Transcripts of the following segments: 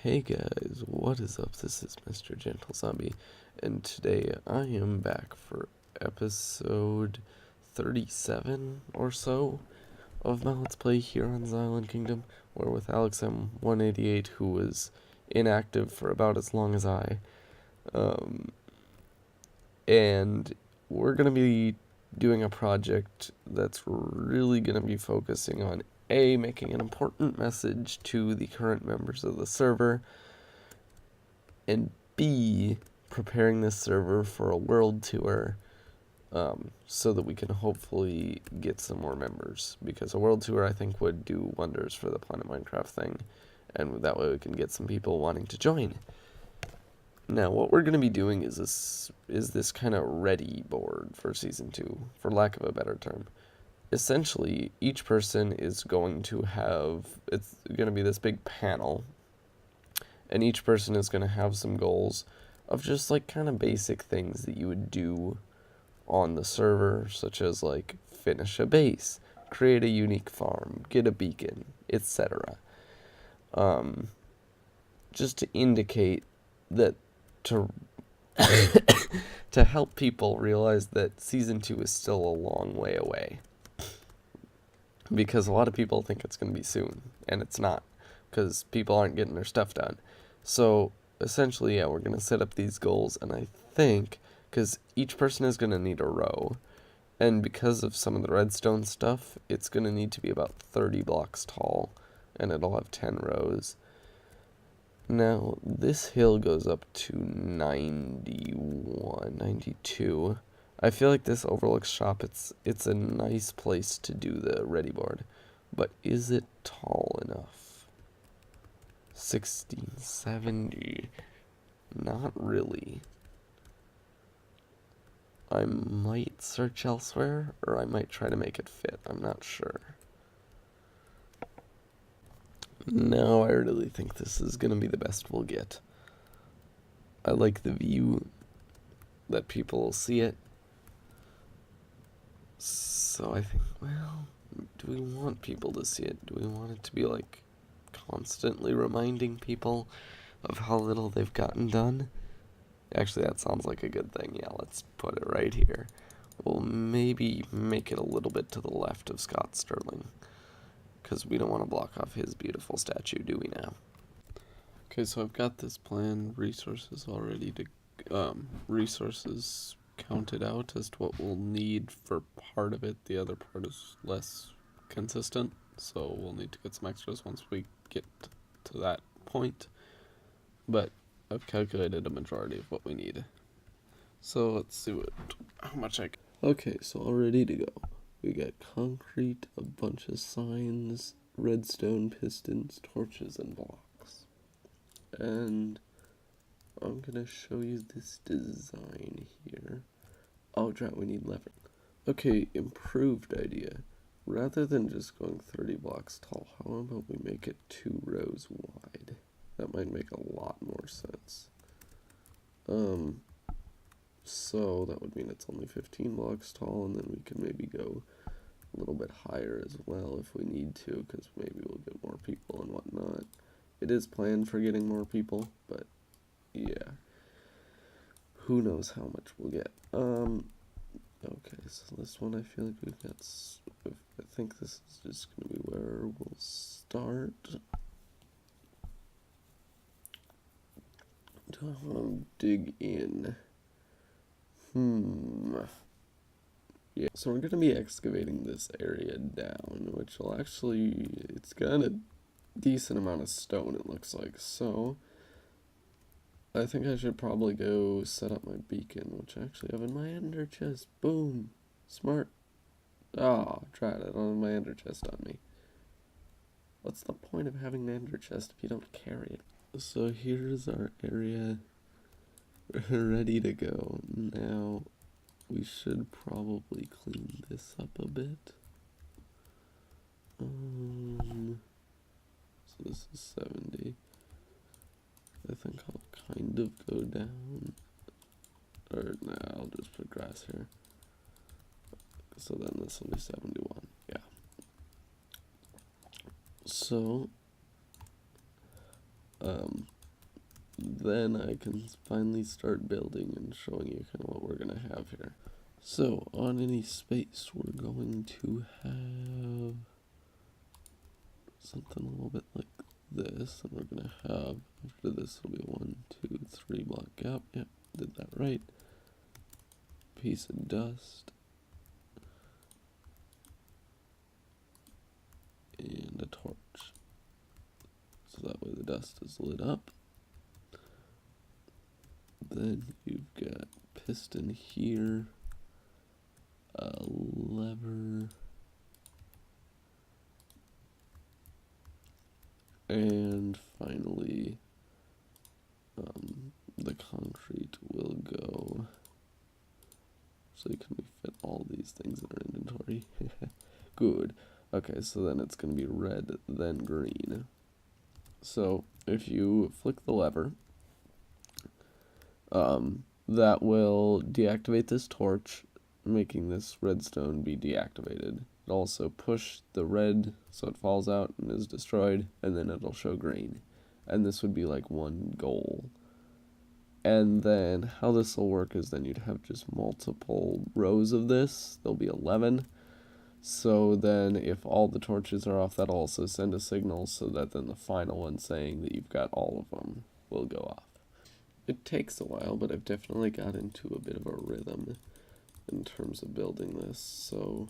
Hey guys, what is up? This is Mr. Gentle Zombie, and today I am back for episode 37 or so of my Let's Play here on Xilon Kingdom, where with Alex M188, who was inactive for about as long as I, and we're going to be doing a project that's really going to be focusing on A, making an important message to the current members of the server, and B, preparing this server for a world tour, so that we can hopefully get some more members, because a world tour I think would do wonders for the Planet Minecraft thing, and that way we can get some people wanting to join. Now, what we're going to be doing is this kind of ready board for Season 2, for lack of a better term. Essentially, each person is going to have, it's going to be this big panel, and each person is going to have some goals of just, like, kind of basic things that you would do on the server, such as, like, finish a base, create a unique farm, get a beacon, etc. Just to indicate that to help people realize that Season 2 is still a long way away. Because a lot of people think it's going to be soon, and it's not, because people aren't getting their stuff done. So, essentially, yeah, we're going to set up these goals, and I think, because each person is going to need a row, and because of some of the redstone stuff, it's going to need to be about 30 blocks tall, and it'll have 10 rows. Now, this hill goes up to 91, 92. I feel like this overlooks shop. It's a nice place to do the ready board, but is it tall enough? 16, 70. Not really. I might search elsewhere, or I might try to make it fit. I'm not sure. No, I really think this is going to be the best we'll get. I like the view that people will see it. So I think, well, do we want people to see it? Do we want it to be, like, constantly reminding people of how little they've gotten done? Actually, that sounds like a good thing. Yeah, let's put it right here. We'll maybe make it a little bit to the left of Scott Sterling, because we don't want to block off his beautiful statue, do we now? Okay, so I've got this plan, resources all ready to, resources counted out as to what we'll need for part of it. The other part is less consistent, so we'll need to get some extras once we get to that point. But I've calculated a majority of what we need. So let's see how much I can. Okay, so all ready to go. We got concrete, a bunch of signs, redstone pistons, torches, and blocks. And I'm gonna show you this design here. Oh, drat, we need lever. Okay, improved idea. Rather than just going 30 blocks tall, how about we make it 2 rows wide? That might make a lot more sense. So that would mean it's only 15 blocks tall, and then we can maybe go a little bit higher as well if we need to, because maybe we'll get more people and whatnot. It is planned for getting more people, but yeah, who knows how much we'll get. Okay, so this one I feel like we've got, I think this is just going to be where we'll start. Do I want to dig in? Yeah, so we're going to be excavating this area down, which will actually, it's got a decent amount of stone, it looks like. So I think I should probably go set up my beacon, which I actually have in my ender chest. Boom. Smart. Oh, tried it. I don't have my ender chest on me. What's the point of having an ender chest if you don't carry it? So here's our area ready to go. Now, we should probably clean this up a bit. So this is 70. I think I'll kind of go down. Or no, I'll just put grass here. So then this will be 71. Yeah. So then I can finally start building and showing you kind of what we're going to have here. So, on any space, we're going to have something a little bit like this, and we're going to have, after this will be a 1, 2, 3 block gap. Yep, did that right. Piece of dust. And a torch. So that way the dust is lit up. Then you've got piston here, a lever, and finally the concrete will go. So can we fit all these things in our inventory? Good. Okay, so then it's going to be red, then green. So if you flick the lever, that will deactivate this torch, making this redstone be deactivated. It'll also push the red so it falls out and is destroyed, and then it'll show green. And this would be like one goal. And then how this will work is then you'd have just multiple rows of this. There'll be 11. So then if all the torches are off, that'll also send a signal so that then the final one saying that you've got all of them will go off. It takes a while, but I've definitely got into a bit of a rhythm in terms of building this. So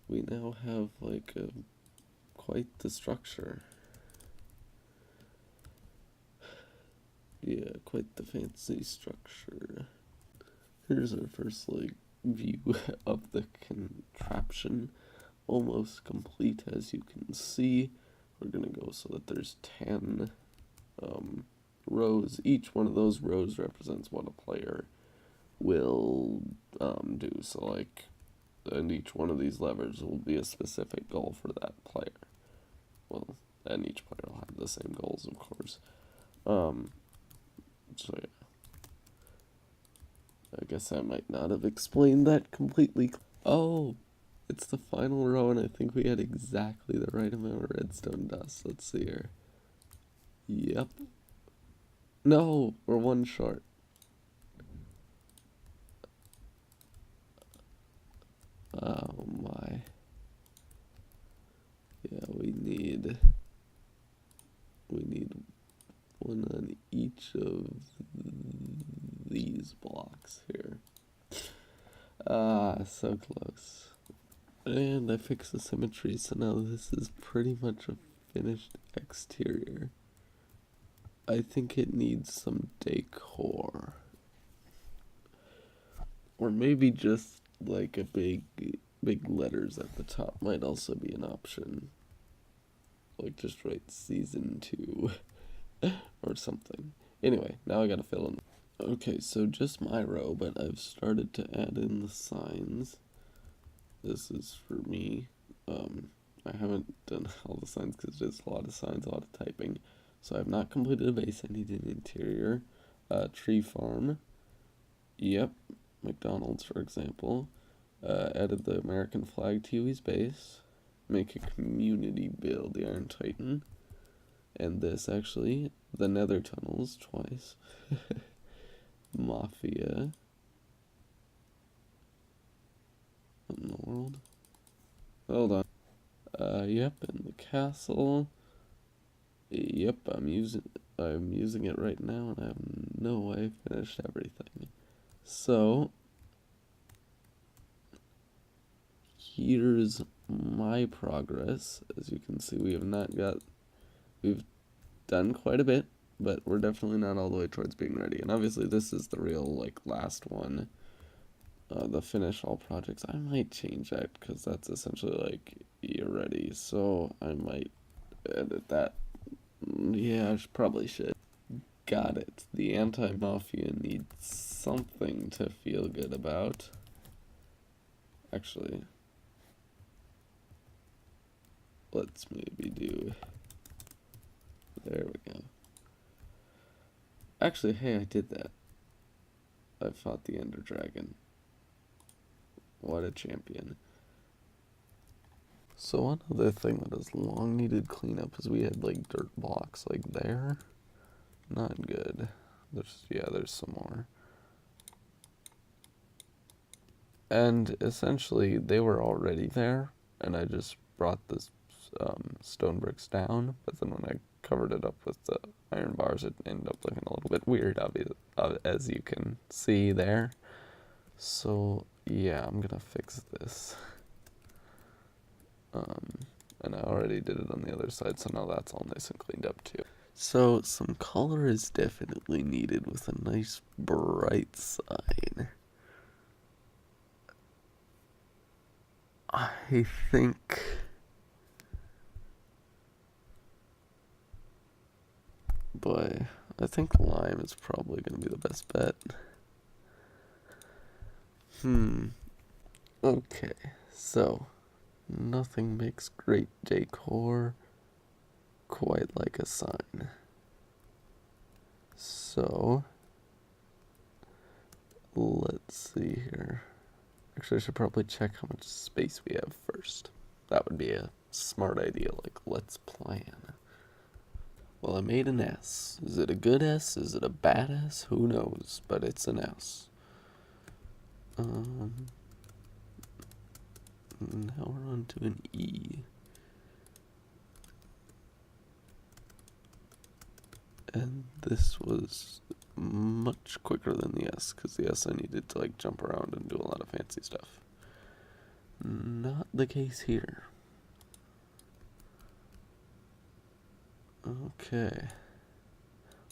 we now have like quite the structure. Yeah, quite the fancy structure. Here's our first like view of the contraption, almost complete as you can see. We're gonna go so that there's 10 rows. Each one of those rows represents what a player will do. So like, and each one of these levers will be a specific goal for that player. Well, and each player will have the same goals, of course. So yeah, I guess I might not have explained that completely. Oh, it's the final row, and I think we had exactly the right amount of redstone dust. Let's see here. Yep. No, we're one short. Oh my. Yeah, we need one on each of these blocks here. Ah, so close. And I fixed the symmetry, so now this is pretty much a finished exterior. I think it needs some decor. Or maybe just like a big letters at the top might also be an option. Like just write season 2 or something. Anyway, now I gotta fill in. Okay, so just my row, but I've started to add in the signs. This is for me. I haven't done all the signs because there's a lot of signs, a lot of typing. So I've not completed a base. I need an interior. Tree farm. Yep. McDonald's, for example. Added the American flag to Huey's base. Make a community build, the Iron Titan. And this, actually. The Nether tunnels, twice. Mafia. What in the world? Hold on. Yep, and the castle. Yep, I'm using it right now, and I have no way finished everything. So here's my progress. As you can see, we've done quite a bit, but we're definitely not all the way towards being ready. And obviously this is the real like last one. The finish all projects. I might change that because that's essentially like you're ready. So I might edit that. Yeah, I probably should. Got it. The anti-mafia needs something to feel good about. Actually, let's maybe do... There we go. Actually, hey, I did that. I fought the Ender Dragon. What a champion. So one other thing that has long needed cleanup is we had like dirt blocks like there. not good. There's some more. And essentially, they were already there, and I just brought this stone bricks down, but then when I covered it up with the iron bars, it ended up looking a little bit weird, as you can see there. So, yeah, I'm gonna fix this. And I already did it on the other side, so now that's all nice and cleaned up too. So, some color is definitely needed with a nice bright sign. I think... Boy, I think lime is probably going to be the best bet. Okay, so nothing makes great decor quite like a sign. So, let's see here. Actually, I should probably check how much space we have first. That would be a smart idea, like, let's plan. Well, I made an S. Is it a good S? Is it a bad S? Who knows, but it's an S. Now we're on to an E. And this was much quicker than the S, because the S I needed to like jump around and do a lot of fancy stuff. Not the case here. Okay.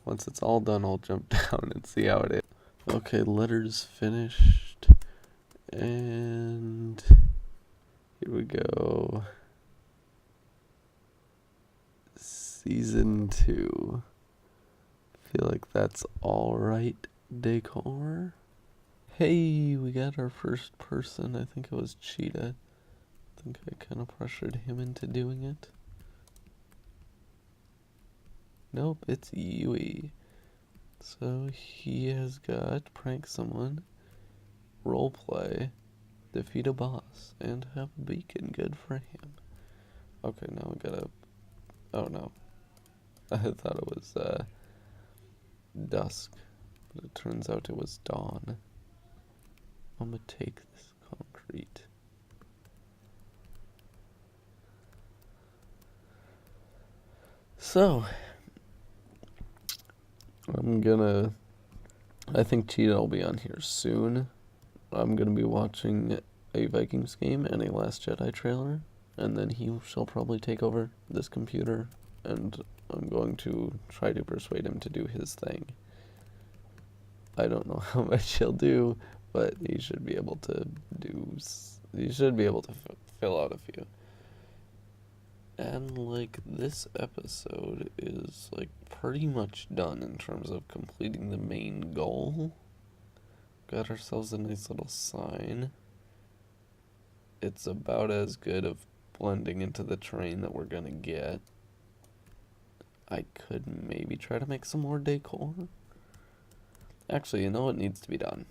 Once it's all done, I'll jump down and see how it is. Okay, letters finished. And here we go. Season 2. Feel like that's alright decor. Hey, we got our first person. I think it was Cheetah. I think I kind of pressured him into doing it. Nope, it's Yui. So he has got prank someone, roleplay, defeat a boss, and have a beacon. Good for him. Okay, now we gotta... Oh no. I thought it was dusk, but it turns out it was dawn. I'm gonna take this concrete. So, I think Cheetah will be on here soon. I'm gonna be watching a Vikings game and a Last Jedi trailer, and then he shall probably take over this computer, and I'm going to try to persuade him to do his thing. I don't know how much he'll do, but he should be able to fill out a few. And like this episode is like pretty much done in terms of completing the main goal. Got ourselves a nice little sign. It's about as good of blending into the terrain that we're gonna get. I could maybe try to make some more decor. Actually, you know what needs to be done?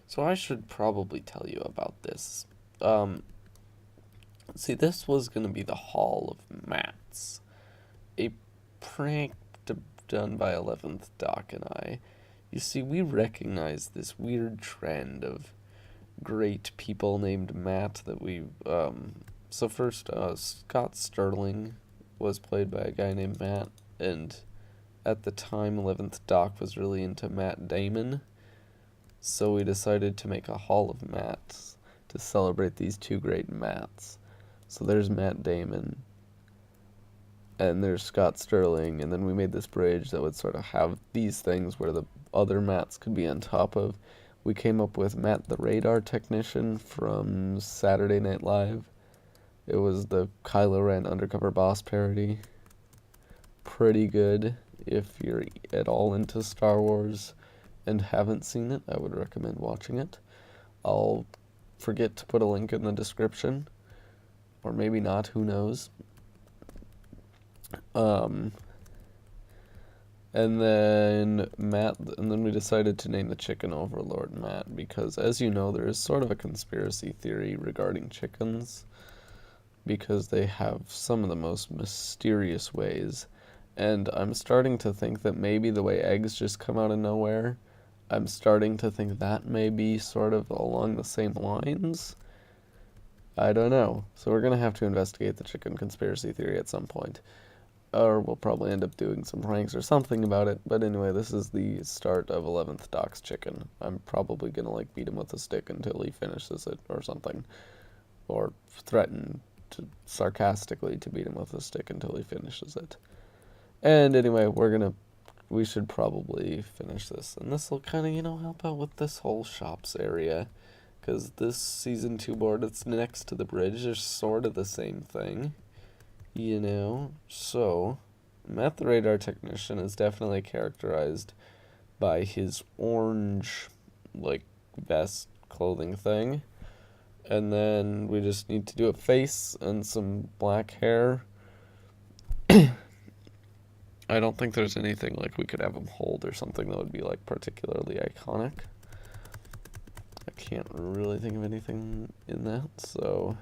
So I should probably tell you about this. See, this was going to be the Hall of Mats. A prank done by 11th Doc and I. You see, we recognize this weird trend of great people named Matt that we... So first, Scott Sterling was played by a guy named Matt, and at the time, 11th Doc was really into Matt Damon. So we decided to make a Hall of Matts to celebrate these two great Matts. So there's Matt Damon, and there's Scott Sterling, and then we made this bridge that would sort of have these things where the other Matts could be on top of. We came up with Matt the Radar Technician from Saturday Night Live. It was the Kylo Ren undercover boss parody. Pretty good. If you're at all into Star Wars and haven't seen it, I would recommend watching it. I'll forget to put a link in the description. Or maybe not, who knows. And then we decided to name the chicken Overlord Matt because, as you know, there is sort of a conspiracy theory regarding chickens because they have some of the most mysterious ways And I'm starting to think that maybe the way eggs just come out of nowhere, I'm starting to think that may be sort of along the same lines. I don't know. So we're going to have to investigate the chicken conspiracy theory at some point. Or we'll probably end up doing some pranks or something about it. But anyway, this is the start of 11th Doc's chicken. I'm probably going to like beat him with a stick until he finishes it or something. Or threaten to sarcastically to beat him with a stick until he finishes it. And anyway, we should probably finish this. And this will kind of, help out with this whole shops area. Because this Season 2 board, it's next to the bridge. They're sort of the same thing. So Matt the Radar Technician is definitely characterized by his orange, like, vest clothing thing. And then we just need to do a face and some black hair. I don't think there's anything like we could have him hold or something that would be like particularly iconic. I can't really think of anything in that, so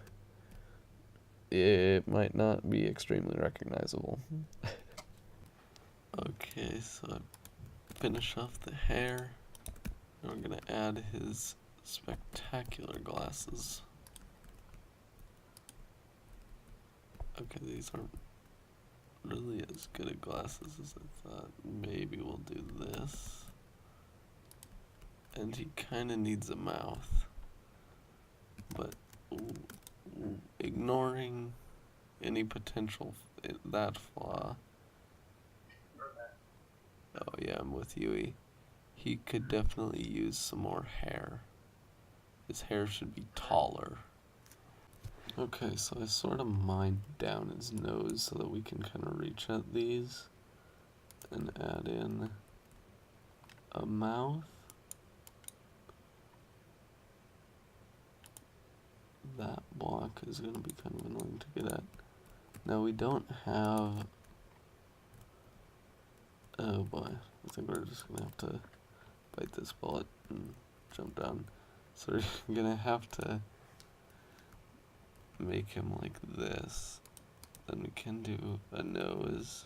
it might not be extremely recognizable. Okay, so I finish off the hair. Now we're gonna add his spectacular glasses. Okay, these aren't really as good at glasses as I thought. Maybe we'll do this. And he kind of needs a mouth. But ignoring any potential that flaw. Oh yeah, I'm with you. He could definitely use some more hair. His hair should be taller. Okay, so I sort of mined down his nose so that we can kind of reach at these and add in a mouth. That block is going to be kind of annoying to get at. Now we don't have... Oh boy, I think we're just going to have to bite this bullet and jump down. So we're going to have to make him like this. Then we can do a nose.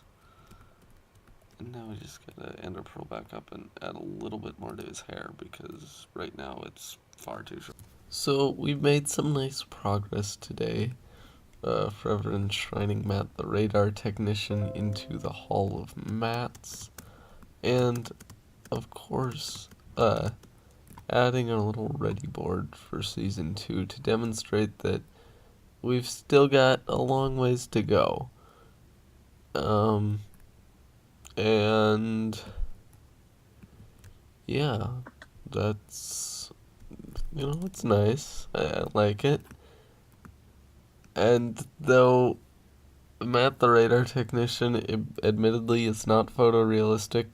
And now we just gotta ender pearl back up and add a little bit more to his hair because right now it's far too short. So we've made some nice progress today. Forever enshrining Matt the Radar Technician into the Hall of Mats. And of course, adding a little ready board for Season 2 to demonstrate that we've still got a long ways to go. And yeah, that's, it's nice. I like it. And though Matt the Radar Technician, admittedly, is not photorealistic,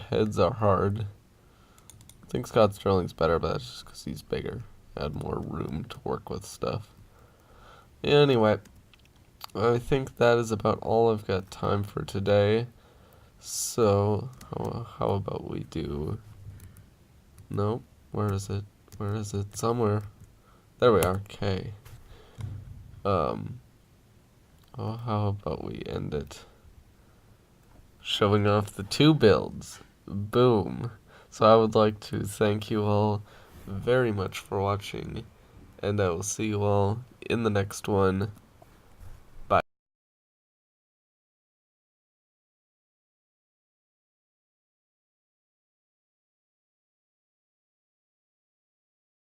heads are hard. I think Scott Sterling's better, but that's just because he's bigger. Had more room to work with stuff. Anyway, I think that is about all I've got time for today. So, how about we do... Nope, where is it? Where is it? Somewhere. There we are, K. How about we end it showing off the 2 builds? Boom. So I would like to thank you all very much for watching, and I will see you all in the next one.